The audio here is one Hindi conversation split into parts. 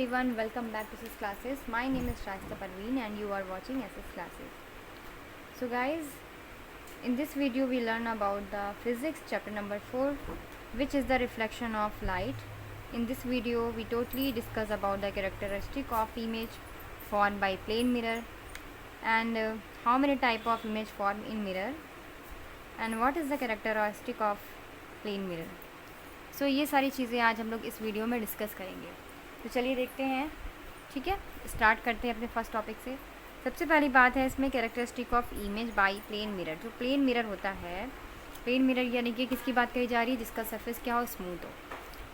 everyone, welcome back to SS Classes. My name is Shasta Parveen and you are watching SS Classes. So guys, in this video we learn about the physics chapter number 4, which is the reflection of light. In this video we totally discuss about the characteristic of image formed by plane mirror and how many type of image form in mirror and what is the characteristic of plane mirror. सो ये सारी चीज़ें आज हम लोग इस वीडियो में डिस्कस करेंगे. तो चलिए देखते हैं. ठीक है, स्टार्ट करते हैं अपने फर्स्ट टॉपिक से. सबसे पहली बात है इसमें characteristic of image by plane mirror. जो प्लेन मिरर होता है, प्लेन मिरर यानी कि किसकी बात कही जा रही है, जिसका सरफेस क्या हो, स्मूथ हो.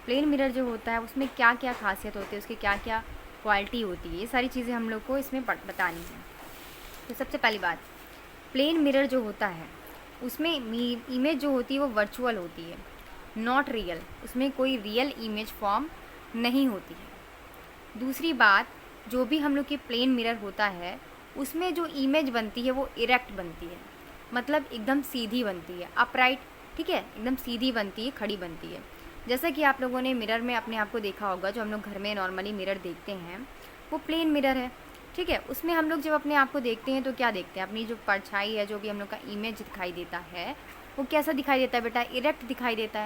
प्लेन मिरर जो होता है उसमें क्या क्या खासियत होती है, उसकी क्या क्या क्वालिटी होती है, ये सारी चीज़ें हम लोग को इसमें बतानी है. तो सबसे पहली बात, प्लेन मिरर जो होता है उसमें इमेज जो होती है वो वर्चुअल होती है, नॉट रियल. उसमें कोई रियल इमेज फॉर्म नहीं होती है. दूसरी बात, जो भी हम लोग के प्लेन मिरर होता है उसमें जो इमेज बनती है वो इरेक्ट बनती है, मतलब एकदम सीधी बनती है, अपराइट. ठीक है, एकदम सीधी बनती है, खड़ी बनती है. जैसा कि आप लोगों ने मिरर में अपने आप को देखा होगा, जो हम लोग घर में नॉर्मली मिरर देखते हैं वो प्लेन मिरर है. ठीक है, उसमें हम लोग जब अपने आप को देखते हैं तो क्या देखते हैं, अपनी जो परछाई है, जो भी हम लोग का इमेज दिखाई देता है वो कैसा दिखाई देता है बेटा, इरेक्ट दिखाई देता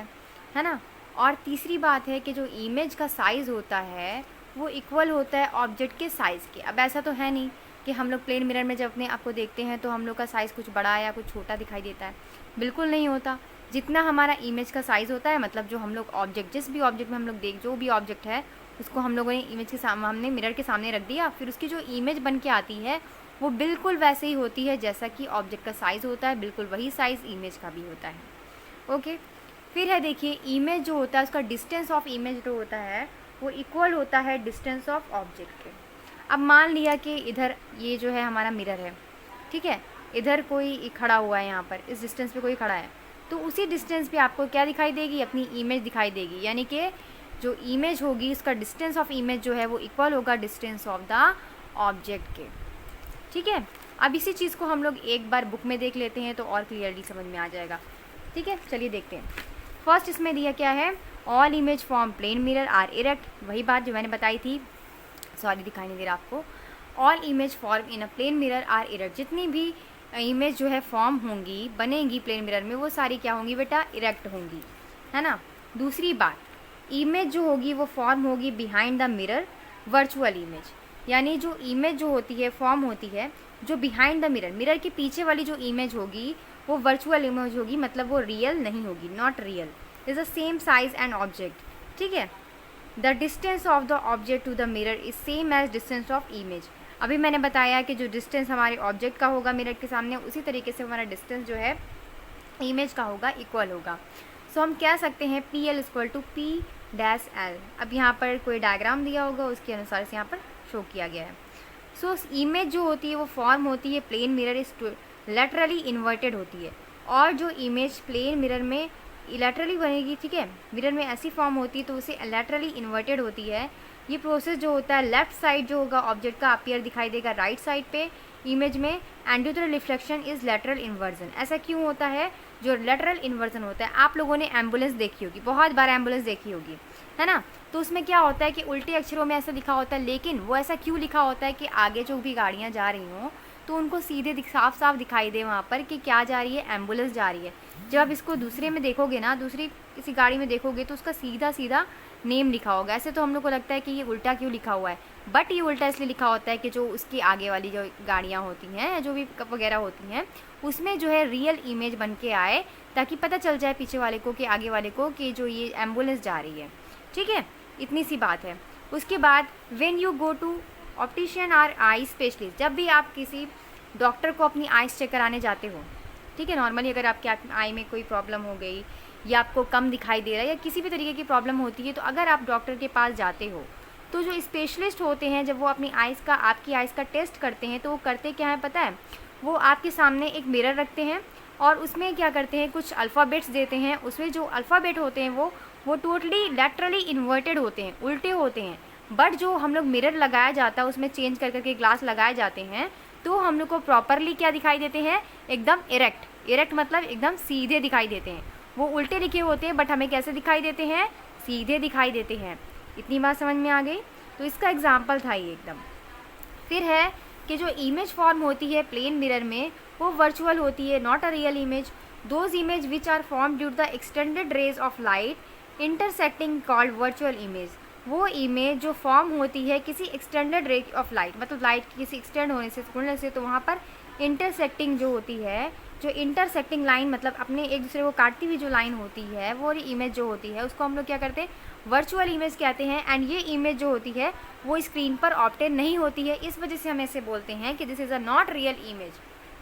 है ना. और तीसरी बात है कि जो इमेज का साइज़ होता है वो इक्वल होता है ऑब्जेक्ट के साइज़ के. अब ऐसा तो है नहीं कि हम लोग प्लेन मिरर में जब अपने आप को देखते हैं तो हम लोग का साइज़ कुछ बड़ा या कुछ छोटा दिखाई देता है. बिल्कुल नहीं होता. जितना हमारा इमेज का साइज़ होता है, मतलब जो हम लोग ऑब्जेक्ट, जिस भी ऑब्जेक्ट में हम लोग जो भी ऑब्जेक्ट है उसको हम लोगों ने इमेज के सामने, मिरर के सामने रख दिया, फिर उसकी जो इमेज बन के आती है वो बिल्कुल वैसे ही होती है जैसा कि ऑब्जेक्ट का साइज़ होता है. बिल्कुल वही साइज़ इमेज का भी होता है. ओके, फिर है देखिए, इमेज जो होता है उसका डिस्टेंस ऑफ इमेज जो होता है वो इक्वल होता है डिस्टेंस ऑफ ऑब्जेक्ट के. अब मान लिया कि इधर ये जो है हमारा मिरर है, ठीक है, इधर कोई खड़ा हुआ है, यहाँ पर इस डिस्टेंस पे कोई खड़ा है, तो उसी डिस्टेंस पे आपको क्या दिखाई देगी, अपनी इमेज दिखाई देगी. यानी कि जो इमेज होगी उसका डिस्टेंस ऑफ इमेज जो है वो इक्वल होगा डिस्टेंस ऑफ द ऑब्जेक्ट के. ठीक है, अब इसी चीज़ को हम लोग एक बार बुक में देख लेते हैं तो और क्लियरली समझ में आ जाएगा. ठीक है, चलिए देखते हैं. फर्स्ट इसमें दिया क्या है, all image form plane mirror are erect. वही बात जो मैंने बताई थी, सॉरी दिखाई नहीं दे रहा आपको. All image form in a plane mirror are erect. जितनी भी इमेज जो है फॉर्म होंगी, बनेंगी प्लेन मिरर में, वो सारी क्या होंगी बेटा, इरेक्ट होंगी, है ना. दूसरी बात, इमेज जो होगी वो फॉर्म होगी behind the mirror virtual image. यानी जो इमेज जो होती है, फॉर्म होती है जो बिहाइंड द मिरर, मिरर के पीछे वाली जो इमेज होगी वो वर्चुअल इमेज होगी, मतलब वो रियल नहीं होगी, not real. Is the same size and object. ठीक है, the distance of the object to the mirror is same as distance of image. अभी मैंने बताया कि जो डिस्टेंस हमारे ऑब्जेक्ट का होगा मिरर के सामने, उसी तरीके से हमारा डिस्टेंस जो है इमेज का होगा, इक्वल होगा. सो हम कह सकते हैं P L equal to P dash L. अब यहाँ पर कोई डायग्राम दिया होगा, उसके अनुसार से यहाँ पर शो किया गया है. सो इमेज जो होती है वो फॉर्म होती है plane mirror is laterally inverted होती है, और जो इमेज प्लेन मिरर में लैटरली बनेगी, ठीक है, मिरर में ऐसी फॉर्म होती है तो उसे लैटरली इन्वर्टेड होती है. ये प्रोसेस जो होता है, लेफ्ट साइड जो होगा ऑब्जेक्ट का अपीयर दिखाई देगा राइट साइड पे इमेज में, and due to the reflection is lateral inversion. ऐसा क्यों होता है, जो लैटरल इन्वर्जन होता है, आप लोगों ने एम्बुलेंस देखी होगी, बहुत बार एम्बुलेंस देखी होगी, है ना. तो उसमें क्या होता है कि उल्टे अक्षरों में ऐसा लिखा होता है, लेकिन वो ऐसा क्यों लिखा होता है कि आगे जो भी गाड़ियाँ जा रही हों तो उनको सीधे साफ साफ दिखाई दे वहाँ पर कि क्या जा रही है, एम्बुलेंस जा रही है. जब आप इसको दूसरे में देखोगे ना, दूसरी किसी गाड़ी में देखोगे तो उसका सीधा सीधा नेम लिखा होगा. ऐसे तो हम लोग को लगता है कि ये उल्टा क्यों लिखा हुआ है, बट ये उल्टा इसलिए लिखा होता है कि जो उसकी आगे वाली जो गाड़ियाँ होती हैं, जो भी कप वगैरह होती हैं, उसमें जो है रियल इमेज बन के आए, ताकि पता चल जाए पीछे वाले को कि आगे वाले को कि जो ये एम्बुलेंस जा रही है. ठीक है, इतनी सी बात है. उसके बाद when you go to optician or eye specialist, जब भी आप किसी डॉक्टर को अपनी आइज़ चेक कराने जाते हो, ठीक है, नॉर्मली अगर आपके आई में कोई प्रॉब्लम हो गई या आपको कम दिखाई दे रहा है या किसी भी तरीके की प्रॉब्लम होती है, तो अगर आप डॉक्टर के पास जाते हो तो जो स्पेशलिस्ट होते हैं, जब वो अपनी आइज़ का, आपकी आइज़ का टेस्ट करते हैं, तो वो करते क्या है पता है, वो आपके सामने एक मिरर रखते हैं और उसमें क्या करते हैं, कुछ अल्फ़ाबेट्स देते हैं. उसमें जो अल्फ़ाबेट होते हैं वो टोटली लैटरली इन्वर्टेड होते हैं, उल्टे होते हैं. बट जो हम लोग मिरर लगाया जाता है उसमें चेंज कर करके ग्लास लगाए जाते हैं, तो हम लोग को प्रॉपरली क्या दिखाई देते हैं, एकदम इरेक्ट. इरेक्ट मतलब एकदम सीधे दिखाई देते हैं. वो उल्टे लिखे होते हैं बट हमें कैसे दिखाई देते हैं, सीधे दिखाई देते हैं. इतनी बात समझ में आ गई. तो इसका एग्जाम्पल था ये एकदम। फिर है कि जो इमेज फॉर्म होती है प्लेन मिरर में वो वर्चुअल होती है, not a real image. Those image which are form due to the extended rays of light intersecting called virtual image. वो इमेज जो फॉर्म होती है किसी एक्सटेंडेड रे ऑफ लाइट, मतलब लाइट की किसी एक्सटेंड होने से, गुणने से, तो वहाँ पर इंटरसेक्टिंग जो होती है, जो इंटरसेक्टिंग लाइन मतलब अपने एक दूसरे को काटती हुई जो लाइन होती है, वो इमेज जो होती है उसको हम लोग क्या करते हैं, वर्चुअल इमेज कहते हैं। एंड ये इमेज जो होती है वो स्क्रीन पर ऑब्टेन नहीं होती है, इस वजह से हम ऐसे बोलते हैं कि this is a not real image,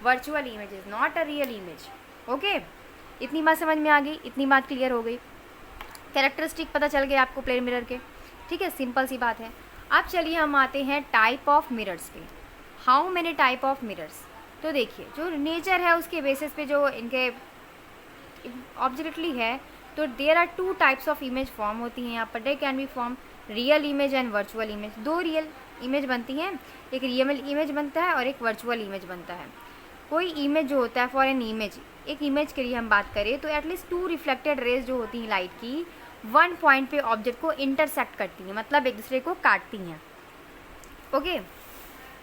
virtual image is not a real image. Okay, इतनी बात समझ में आ गई, इतनी बात क्लियर हो गई, कैरेक्टरिस्टिक पता चल गया आपको प्लेन मिरर के। ठीक है, सिंपल सी बात है। अब चलिए हम आते हैं टाइप ऑफ मिरर्स पे। How many type of mirrors? तो देखिए जो नेचर है उसके बेसिस पे जो इनके ऑब्जेक्टली है, तो there are two types of image form होती हैं यहाँ पर। They can be form real image and virtual image. दो रियल इमेज बनती हैं, एक रियल इमेज बनता है और एक वर्चुअल इमेज बनता है। कोई इमेज जो होता है, फॉर एन इमेज, एक इमेज के लिए हम बात करें तो एटलीस्ट 2 रिफ्लेक्टेड रेज जो होती हैं लाइट की, 1 पॉइंट पे ऑब्जेक्ट को इंटरसेक्ट करती हैं, मतलब एक दूसरे को काटती हैं। ओके,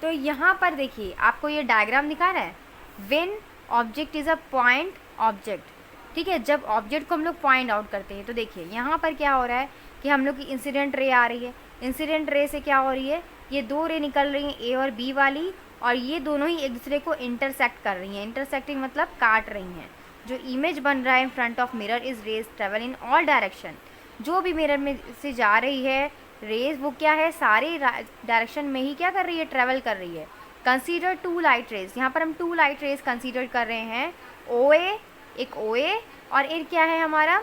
तो यहाँ पर देखिए आपको ये डायग्राम दिखा रहा है, when object is a point object. ठीक है, जब ऑब्जेक्ट को हम लोग पॉइंट आउट करते हैं तो देखिए यहाँ पर क्या हो रहा है कि हम लोग की इंसिडेंट रे आ रही है। इंसिडेंट रे से क्या हो रही है, ये 2 रे निकल रही हैं, ए और बी वाली, और ये दोनों ही एक दूसरे को इंटरसेक्ट कर रही हैं। इंटरसेक्टिंग मतलब काट रही हैं। जो इमेज बन रहा है in front of mirror is raise travel in all direction. जो भी मिरर में से जा रही है रेज, वो क्या है, सारे डायरेक्शन में ही क्या कर रही है, ट्रेवल कर रही है। कंसीडर 2 लाइट रेज, यहाँ पर हम 2 लाइट रेज कंसीडर कर रहे हैं, OA, एक OA और एक क्या है हमारा,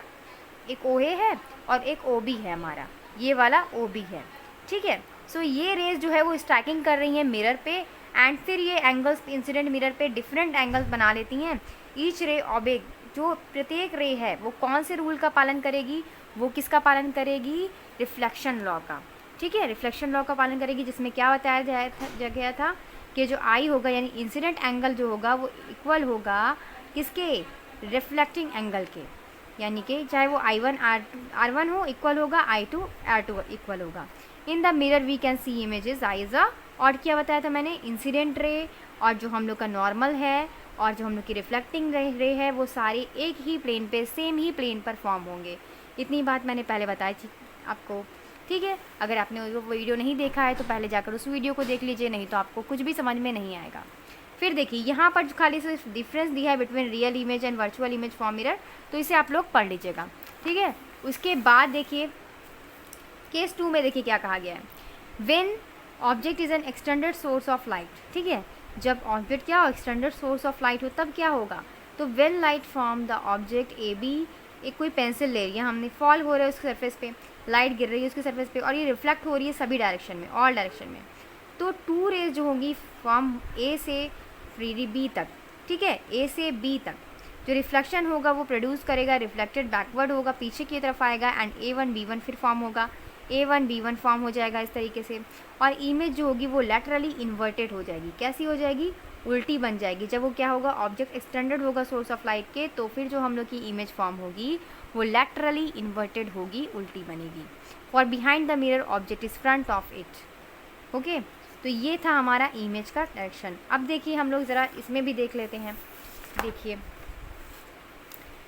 एक OA है और एक OB है हमारा, ये वाला OB है। ठीक है, सो ये रेज जो है वो स्ट्राइकिंग कर रही हैं मिरर पे, एंड फिर ये एंगल्स इंसिडेंट मिरर पे डिफरेंट एंगल्स बना लेती हैं। ईच रे ऑब्जेक्ट, जो प्रत्येक रे है वो कौन से रूल का पालन करेगी, वो किसका पालन करेगी, रिफ्लेक्शन लॉ का। ठीक है, रिफ्लेक्शन लॉ का पालन करेगी, जिसमें क्या बताया गया था कि जो आई होगा यानी इंसिडेंट एंगल जो होगा वो इक्वल होगा किसके, रिफ्लेक्टिंग एंगल के, यानी कि चाहे वो I1 R1 हो इक्वल होगा I2 R2 इक्वल होगा। In the mirror we can see images is a, और क्या बताया था मैंने, इंसिडेंट रे और जो हम लोग का नॉर्मल है और जो हम लोग की रिफ्लेक्टिंग रे है वो सारे एक ही प्लेन पे, सेम ही प्लेन पर फॉर्म होंगे। इतनी बात मैंने पहले बताई थी आपको। ठीक है, अगर आपने वो वीडियो नहीं देखा है तो पहले जाकर उस वीडियो को देख लीजिए, नहीं तो आपको कुछ भी समझ में नहीं आएगा। फिर देखिए यहाँ पर खाली सिर्फ डिफरेंस दिया है between real image and virtual image form mirror, तो इसे आप लोग पढ़ लीजिएगा। ठीक है, उसके बाद देखिए केस 2 में देखिए क्या कहा गया है, when object is an extended source of light. ठीक है, जब ऑब्जेक्ट क्या हो, एक्सटेंडेड सोर्स ऑफ लाइट हो, तब क्या होगा, तो when light from the object AB, एक कोई पेंसिल ले रही है हमने, फॉल हो रहा है उसके सरफेस पे, लाइट गिर रही है उसके सरफेस पे और ये रिफ्लेक्ट हो रही है सभी डायरेक्शन में, ऑल डायरेक्शन में, तो 2 रेज जो होंगी फ्रॉम A से B तक। ठीक है, A से B तक जो रिफ्लेक्शन होगा वो प्रोड्यूस करेगा, रिफ्लेक्टेड बैकवर्ड होगा, पीछे की तरफ आएगा, एंड A1 B1 फिर फॉर्म होगा, A1 B1 फॉर्म हो जाएगा इस तरीके से, और इमेज जो होगी वो लैटरली इन्वर्टेड हो जाएगी। कैसी हो जाएगी, उल्टी बन जाएगी। जब वो क्या होगा, ऑब्जेक्ट एक्सटेंडेड होगा सोर्स ऑफ लाइट के, तो फिर जो हम लोग की इमेज फॉर्म होगी वो लैटरली इन्वर्टेड होगी, उल्टी बनेगी। For behind the mirror object is front of it. Okay, तो ये था हमारा इमेज का डायरेक्शन। अब देखिए हम लोग ज़रा इसमें भी देख लेते हैं। देखिए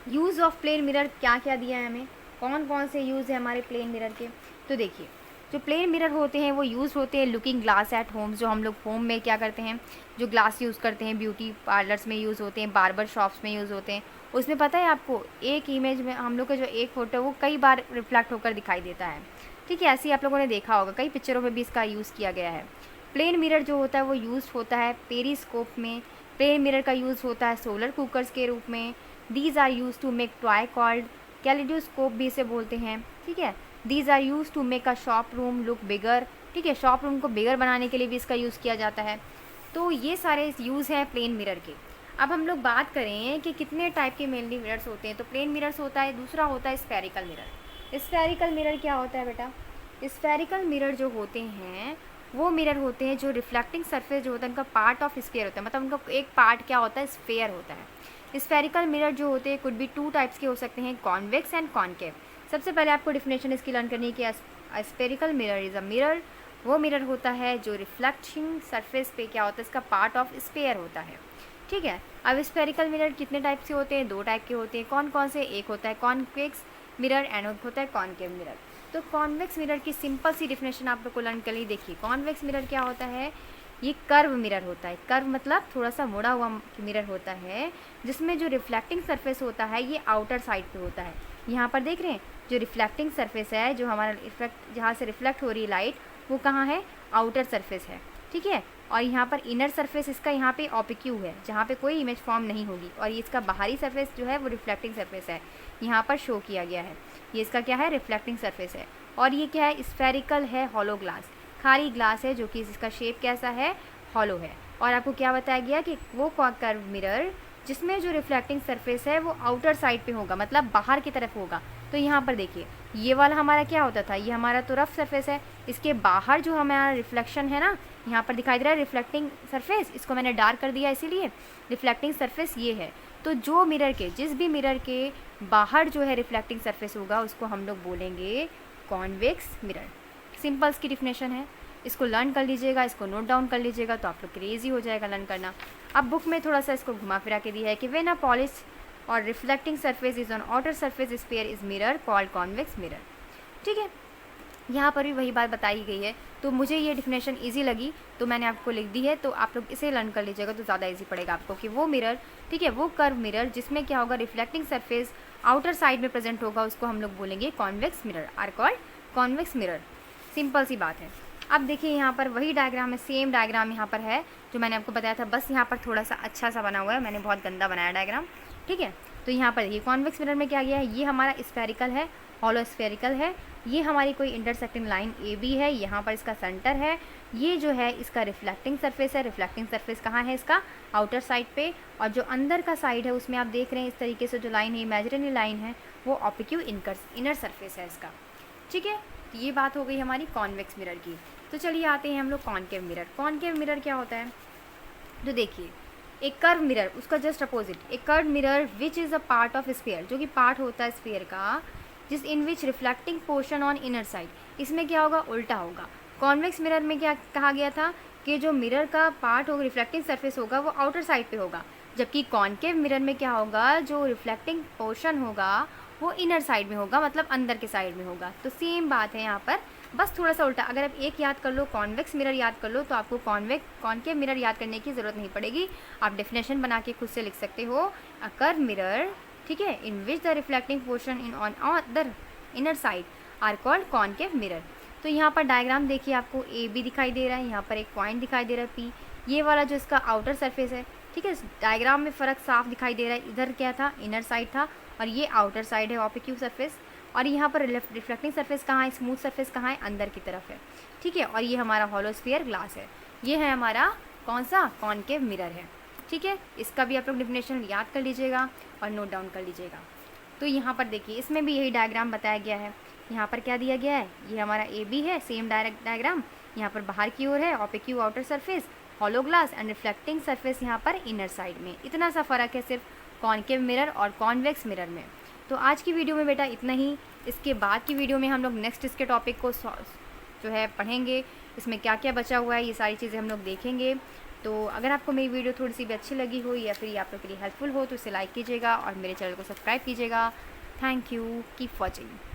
यूज़ ऑफ प्लेन मिरर क्या क्या दिया है हमें, कौन कौन से यूज़ है हमारे प्लेन मिरर के। तो देखिए जो प्लेन मिरर होते हैं वो यूज़ होते हैं लुकिंग ग्लास एट होम्स, जो हम लोग होम में क्या करते हैं, जो ग्लास यूज़ करते हैं, ब्यूटी पार्लर्स में यूज़ होते हैं, बार्बर शॉप्स में यूज़ होते हैं। उसमें पता है आपको, एक इमेज में हम लोग का जो एक फ़ोटो है वो कई बार रिफ्लेक्ट होकर दिखाई देता है। ठीक है, ऐसे ही आप लोगों ने देखा होगा, कई पिक्चरों में भी इसका यूज़ किया गया है। प्लेन मिरर जो होता है वो यूज़ होता है पेरिस्कोप में। प्लेन मिरर का यूज़ होता है सोलर कुकर्स के रूप में। These are use to make toy called kaleidoscope भी इसे बोलते हैं। ठीक है, these are use to make a shop room look bigger. ठीक है, शॉप रूम को बिगर बनाने के लिए भी इसका यूज़ किया जाता है। तो ये सारे यूज़ हैं प्लेन मिरर के। अब हम लोग बात करें कि कितने टाइप के मेनली मिरर्स होते हैं, तो प्लेन मिरर्स होता है, दूसरा होता है स्फेरिकल मिरर। स्फेरिकल मिरर क्या होता है बेटा, स्फेरिकल मिरर जो होते हैं वो मिरर होते हैं जो रिफ्लेक्टिंग सरफेस जो होता है उनका पार्ट ऑफ स्फीयर होता है, मतलब उनका एक पार्ट क्या होता है, स्फीयर होता है। स्फेरिकल मिरर जो होते हैं कुड बी 2 टाइप्स के हो सकते हैं, कॉन्वेक्स एंड कॉनकेव। सबसे पहले आपको डिफिनेशन इसकी लर्न करनी है कि spherical mirror is a mirror वो मिरर होता है जो रिफ्लेक्टिंग सरफेस पे क्या होता है, इसका पार्ट ऑफ स्फीयर होता है। ठीक है, अब स्फेरिकल मिरर कितने टाइप से होते हैं, 2 टाइप के होते हैं। कौन कौन से, एक होता है कॉन्वेक्स मिरर एंड एक होता है कॉनकेव मिरर। तो कॉन्वेक्स मिरर की सिंपल सी डिफिनेशन आप लोग को लर्न कर ली। देखिए कॉन्वेक्स मिरर क्या होता है, ये कर्व मिरर होता है। कर्व मतलब थोड़ा सा मुड़ा हुआ मिरर होता है, जिसमें जो रिफ्लेक्टिंग सरफेस होता है ये आउटर साइड पे होता है। यहाँ पर देख रहे हैं जो रिफ्लेक्टिंग सरफेस है, जो हमारा इफेक्ट जहाँ से रिफ्लेक्ट हो रही है लाइट, वो कहाँ है, आउटर सरफेस है। ठीक है, और यहाँ पर इनर सरफेस इसका यहाँ पे ऑपिक्यू है, जहाँ पे कोई इमेज फॉर्म नहीं होगी, और ये इसका बाहरी सरफेस जो है वो रिफ्लेक्टिंग सरफेस है, यहाँ पर शो किया गया है। ये इसका क्या है, रिफ्लेक्टिंग सरफेस है। और ये क्या है, स्फेरिकल है, हॉलो ग्लास, खाली ग्लास है, जो कि इसका शेप कैसा है, हॉलो है। और आपको क्या बताया गया कि वो कर्व मिरर जिसमें जो रिफ्लेक्टिंग सरफेस है वो आउटर साइड पे होगा, मतलब बाहर की तरफ होगा। तो यहाँ पर देखिए ये वाला हमारा क्या होता था, ये हमारा तो रफ सरफेस है, इसके बाहर जो हमारा रिफ्लेक्शन है ना, यहाँ पर दिखाई दे रहा है रिफ्लेक्टिंग सरफेस, इसको मैंने डार्क कर दिया इसीलिए, रिफ्लेक्टिंग सरफेस ये है। तो जो मिरर के, जिस भी मिरर के बाहर जो है रिफ्लेक्टिंग सरफेस होगा उसको हम लोग बोलेंगे कॉन्वेक्स मिरर। सिंपल इसकी डिफिनेशन है, इसको लर्न कर लीजिएगा, इसको नोट डाउन कर लीजिएगा, तो आप लोग क्रेजी हो जाएगा लर्न करना। अब बुक में थोड़ा सा इसको घुमा फिरा के दिया है कि व्हेन अ पॉलिश और reflecting surface is on outer surface sphere is mirror called convex mirror. ठीक है, यहाँ पर भी वही बात बताई गई है। तो मुझे ये डिफिनेशन इजी लगी तो मैंने आपको लिख दी है, तो आप लोग इसे लर्न कर लीजिएगा तो ज़्यादा इजी पड़ेगा आपको कि वो मिरर, ठीक है, वो कर्व मिरर जिसमें क्या होगा, रिफ्लेक्टिंग सरफेस आउटर साइड में प्रेजेंट होगा, उसको हम लोग बोलेंगे convex mirror, are called convex mirror. Simple सी बात है। अब देखिए यहाँ पर वही डायग्राम है, सेम डायग्राम यहाँ पर है जो मैंने आपको बताया था, बस यहाँ पर थोड़ा सा अच्छा सा बना हुआ है, मैंने बहुत गंदा बनाया डायग्राम। ठीक है, तो यहाँ पर ये कॉन्वेक्स मिरर में क्या गया है, ये हमारा स्फेरिकल है, हॉलो स्फेरिकल है, ये हमारी कोई इंटरसेक्टिंग लाइन ए बी है, यहाँ पर इसका सेंटर है, ये जो है इसका रिफ्लेक्टिंग सरफेस है। रिफ्लेक्टिंग सरफेस कहाँ है, इसका आउटर साइड पे, और जो अंदर का साइड है उसमें आप देख रहे हैं इस तरीके से जो लाइन है, इमेजिनरी लाइन है, वो ऑपिक्यू इनर सरफेस है इसका। ठीक है, तो ये बात हो गई हमारी कॉन्वेक्स मिरर की। तो चलिए आते हैं हम लोग कॉनकेव मिरर। कॉनकेव मिरर क्या होता है, तो देखिए एक कर्व मिरर, उसका जस्ट अपोजिट एक curve mirror which is a part of sphere, जो कि पार्ट होता है स्फीयर का, जिस in which reflecting portion on inner side, इसमें क्या होगा, उल्टा होगा। कॉन्वेक्स मिरर में क्या कहा गया था कि जो मिरर का पार्ट होगा, रिफ्लेक्टिंग सरफेस होगा, वो आउटर साइड पे होगा, जबकि कॉनकेव मिरर में क्या होगा, जो रिफ्लेक्टिंग पोर्शन होगा वो इनर साइड में होगा, मतलब अंदर के साइड में होगा। तो सेम बात है यहाँ पर, बस थोड़ा सा उल्टा। अगर आप एक याद कर लो, कॉन्वेक्स मिरर याद कर लो, तो आपको कॉनकेव मिरर याद करने की ज़रूरत नहीं पड़ेगी, आप डेफिनेशन बना के खुद से लिख सकते हो। अ कर्व मिरर, ठीक है, in which the reflecting portion in on other inner side are called concave mirror. तो यहाँ पर डायग्राम देखिए, आपको ए बी दिखाई दे रहा है, यहाँ पर एक पॉइंट दिखाई दे रहा है पी, ये वाला जो इसका आउटर सरफेस है। ठीक है, डायग्राम में फ़र्क साफ दिखाई दे रहा है, इधर क्या था, इनर साइड था, और ये आउटर साइड है, ऑपिक्यू सरफेस। और यहाँ पर रिफ्लेक्टिंग सरफेस कहाँ है, स्मूथ सरफेस कहाँ है, अंदर की तरफ है। ठीक है, और ये हमारा हॉलो स्फीयर ग्लास है, ये है हमारा कौन सा, कॉनकेव मिरर है। ठीक है, इसका भी आप लोग डिफिनेशन याद कर लीजिएगा और नोट डाउन कर लीजिएगा। तो यहाँ पर देखिए इसमें भी यही डायग्राम बताया गया है। यहाँ पर क्या दिया गया है, ये हमारा ए बी है, सेम डायग्राम। यहाँ पर बाहर की ओर है opaque outer surface, hollow glass and reflecting surface यहाँ पर इनर साइड में। इतना सा फ़र्क है सिर्फ कॉनकेव मिरर और कॉन्वेक्स मिरर में। तो आज की वीडियो में बेटा इतना ही। इसके बाद की वीडियो में हम लोग नेक्स्ट इसके टॉपिक को जो है पढ़ेंगे, इसमें क्या क्या बचा हुआ है, ये सारी चीज़ें हम लोग देखेंगे। तो अगर आपको मेरी वीडियो थोड़ी सी भी अच्छी लगी हो या फिर ये आप लोग के लिए हेल्पफुल हो तो इसे लाइक कीजिएगा और मेरे चैनल को सब्सक्राइब कीजिएगा। Thank you, keep watching.